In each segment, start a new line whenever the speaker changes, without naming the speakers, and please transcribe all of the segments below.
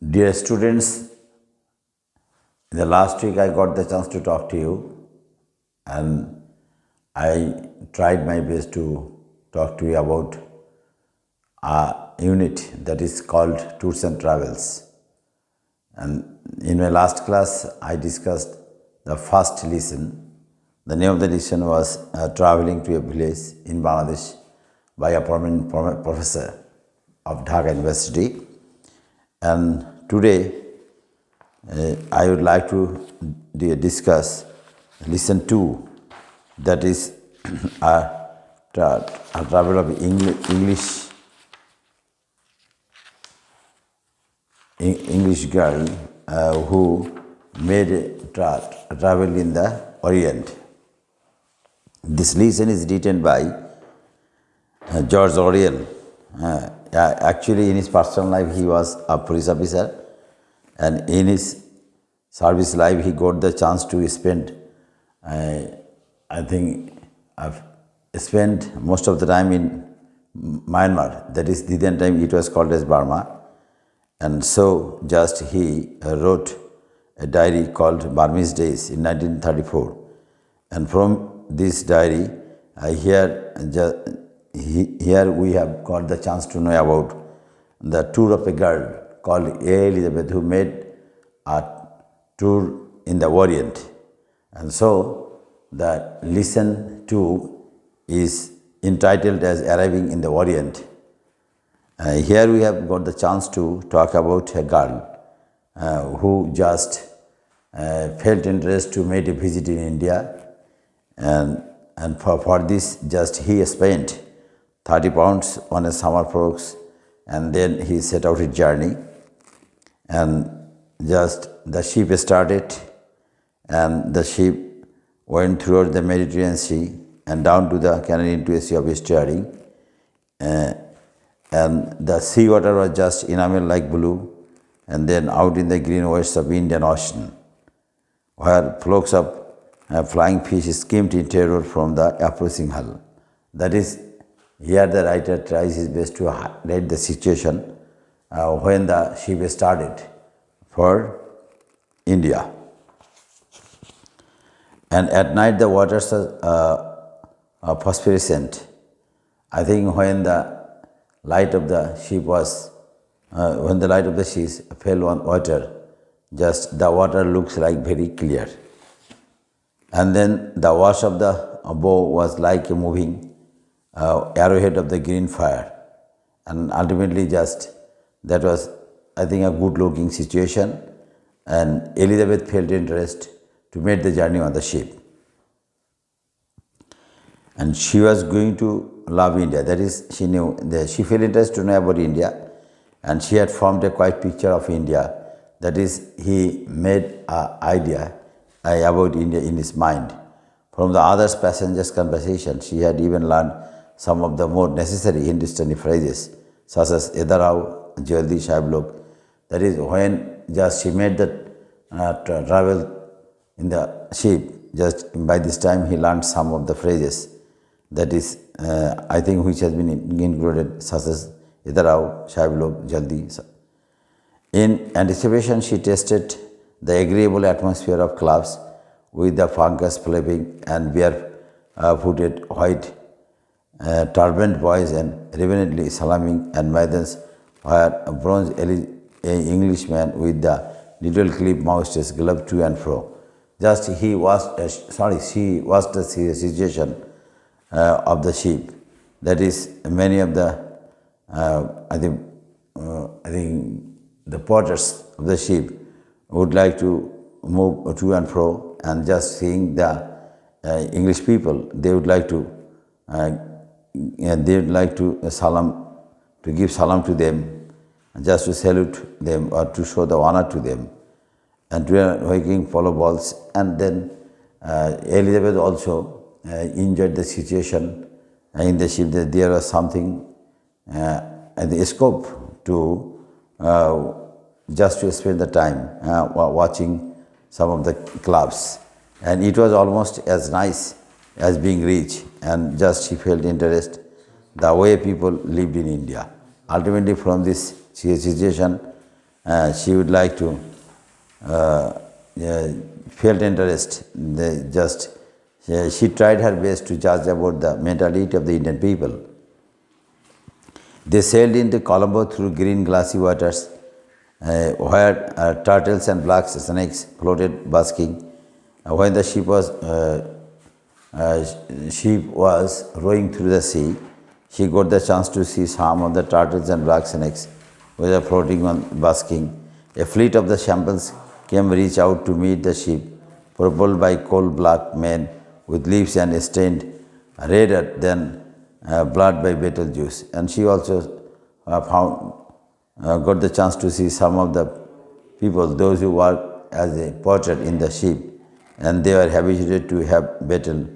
Dear students, in the last week I got the chance to talk to you, and I tried my best to talk to you about a unit that is called Tours and Travels. And in my last class, I discussed the first lesson. The name of the lesson was Traveling to a Village in Bangladesh by a prominent professor of Dhaka University. And today, I would like to discuss lesson 2, that is a travel of English girl who made a travel in the Orient. This lesson is written by George Orwell. Actually, in his personal life, he was a police officer, and in his service life, he got the chance to spend, I've spent most of the time in Myanmar. That is, the then time it was called as Burma. And so, just he wrote a diary called Burmese Days in 1934. And from this diary, here we have got the chance to know about the tour of a girl called A. Elizabeth, who made a tour in the Orient. And so the lesson 2 is entitled as Arriving in the Orient. Here we have got the chance to talk about a girl who just felt interest to make a visit in India, and for this just he spent 30 pounds on a summer frocks, and then he set out his journey. And just the ship started, and the ship went throughout the Mediterranean Sea and down to the Canadian to a Sea of Estuary. And the sea water was just enamel like blue, and then out in the green wastes of Indian Ocean, where flocks of flying fish skimmed in terror from the approaching hull. That is, here the writer tries his best to highlight the situation when the ship started for India. And at night the waters are phosphorescent. I think when the light of the ship was, when the light of the ship fell on water, just the water looks like very clear. And then the wash of the bow was like a moving arrowhead of the green fire. And ultimately just, that was, I think, a good looking situation. And Elizabeth felt interest to make the journey on the ship. And she was going to love India. That is, she knew, she felt interest to know about India, and she had formed a quite picture of India. That is, he made an idea about India in his mind. From the other passengers' conversation, she had even learned some of the more necessary Hindustani phrases, such as Idhar aao, Jaldi Sahib log. That is, when just she made the travel in the ship, just by this time he learned some of the phrases. That is, I think, which has been included, such as Idhar aao, Sahib log, Jaldi. In anticipation, she tasted the agreeable atmosphere of clubs with the funkers flapping and bare-footed white turbaned boys and reverently salaaming, and maidens where a bronze Englishman with the little clip moustache galloped to and fro. Just she watched the situation of the ship. That is, many of the I think the porters of the ship would like to move to and fro, and just seeing the English people, they would like to give salam to them, just to salute them or to show the honor to them, and to making follow balls. And then Elizabeth also enjoyed the situation in the ship, that there was something at the scope to just to spend the time watching some of the clubs. And it was almost as nice as being rich, and just she felt interest the way people lived in India. Ultimately, from this situation, she would like to felt interest. She tried her best to judge about the mentality of the Indian people. They sailed into Colombo through green glassy waters, where turtles and black snakes floated basking. When the ship was rowing through the sea, she got the chance to see some of the turtles and black snakes which were floating on basking. A fleet of the samples came reach out to meet the ship, propelled by coal black men with leaves and stained redder than blood by Betelgeuse. And she also got the chance to see some of the people, those who work as a porter in the ship, and they were habituated to have betel,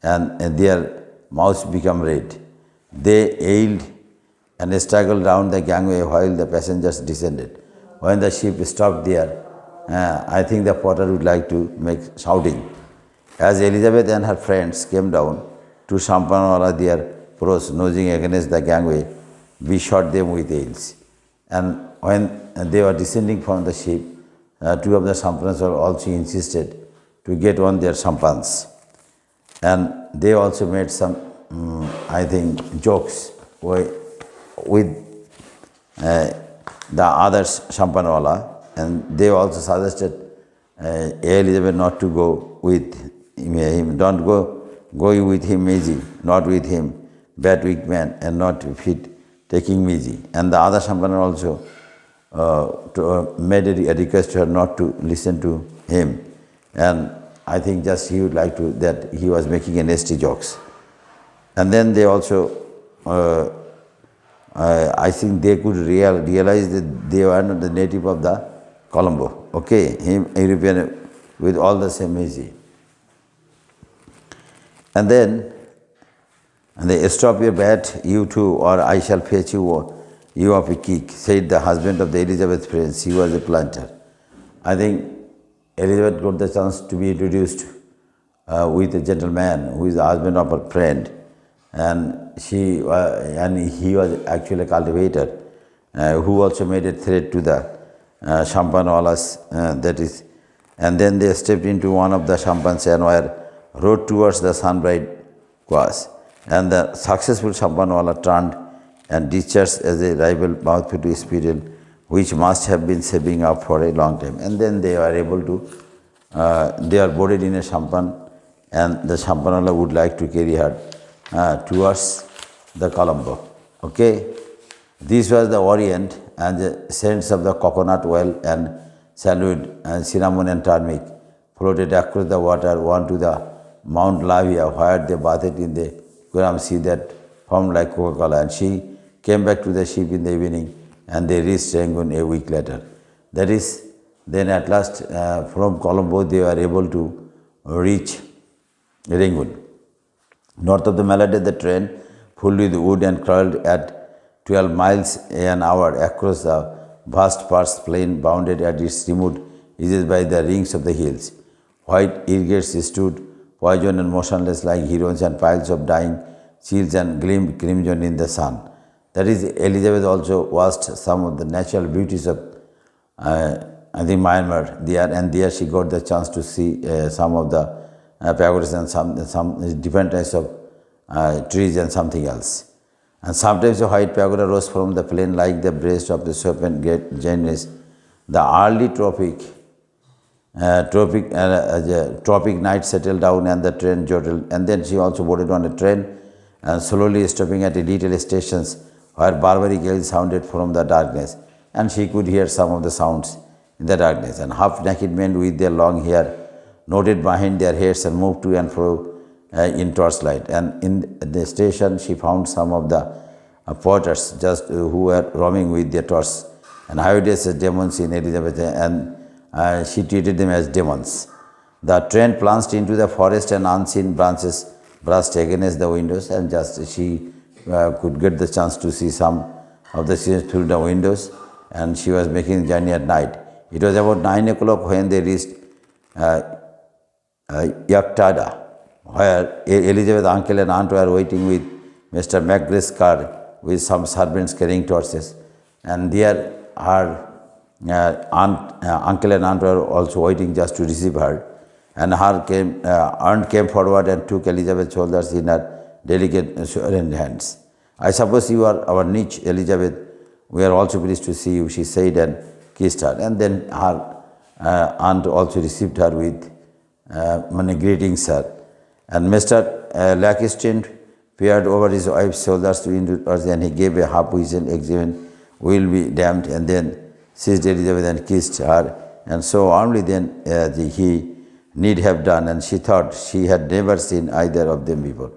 and their mouths become red. They yelled and struggled down the gangway while the passengers descended. When the ship stopped there, I think the porter would like to make shouting. As Elizabeth and her friends came down to Champanwala, their prows nosing against the gangway, we shot them with yells. And when they were descending from the ship, two of the sampans were also insisted to get on their sampans. And they also made some, I think, jokes with the others, Champanwala, and they also suggested Elizabeth not to go with him, don't go with him easy, not with him, bad weak man, and not fit taking me easy. And the other Champanwala also made a request to her not to listen to him. And I think just he would like to, that he was making a nasty jokes. And then they also, I think they could realize that they were not the native of the Colombo, okay, him European with all the same easy. And then they stop your bet, you too, or I shall fetch you of a kick, said the husband of the Elizabeth prince. He was a planter. I think Elizabeth got the chance to be introduced with a gentleman who is the husband of her friend, and he was actually a cultivator who also made a threat to the Champanwalas, that is, and then they stepped into one of the champans and were rowed towards the Sunbright Quays. And the successful Champanwala turned and discharged as a rival mouthful to Speedwell, which must have been saving up for a long time. And then they were able to, they are boarded in a sampan, and the Champanwala would like to carry her towards the Colombo. Okay, this was the Orient, and the scents of the coconut oil and sandalwood and cinnamon and turmeric floated across the water, one to the Mount Lavia, where they bathed in the Kuram Sea that formed like Coca-Cola. And she came back to the ship in the evening, and they reached Rangoon a week later. That is, then at last from Colombo they were able to reach Rangoon. North of the Malade, the train, full with wood and crawled at 12 miles an hour across the vast parched plain bounded at its remote edges by the rings of the hills. White irrigates stood poisoned and motionless like heroines, and piles of dying shields and gleamed crimson in the sun. That is, Elizabeth also watched some of the natural beauties of I think Myanmar there, and there she got the chance to see some of the pagodas and some different types of trees and something else. And sometimes a white pagoda rose from the plain like the breast of the serpent great giantess. The early tropic night settled down, and the train jolted. And then she also boarded on a train, and slowly stopping at little stations where barbaric yells sounded from the darkness, and she could hear some of the sounds in the darkness. And half-naked men with their long hair nodded behind their heads and moved to and fro in torchlight. And in the station she found some of the porters just who were roaming with their torches, and hideous demons in Elizabeth, and she treated them as demons. The train plunged into the forest, and unseen branches brushed against the windows, and just she could get the chance to see some of the scenes through the windows, and she was making the journey at night. It was about 9 o'clock when they reached Yaktada, where Elizabeth's uncle and aunt were waiting with Mr. McGrath's car with some servants carrying torches, and there her uncle and aunt were also waiting just to receive her. And aunt came forward and took Elizabeth's shoulders in her delicate sovereign hands. I suppose you are our niece, Elizabeth. We are also pleased to see you, she said and kissed her. And then her aunt also received her with many greetings, sir. And Mr. Lackstein peered over his wife's shoulders to indicate, and he gave a half-whistle, examined, will be damned, and then seized Elizabeth and kissed her. And so only then he need have done, and she thought she had never seen either of them before.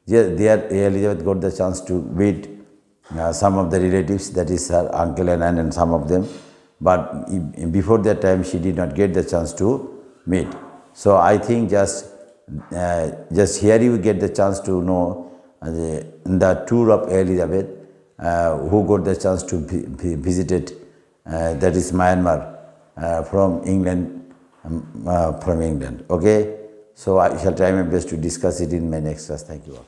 There Elizabeth got the chance to meet some of the relatives, that is her uncle and aunt and some of them, but before that time she did not get the chance to meet. So I think just here you get the chance to know the tour of Elizabeth, who got the chance to visited, that is Myanmar, from England. Okay, so I shall try my best to discuss it in my next class. Thank you all.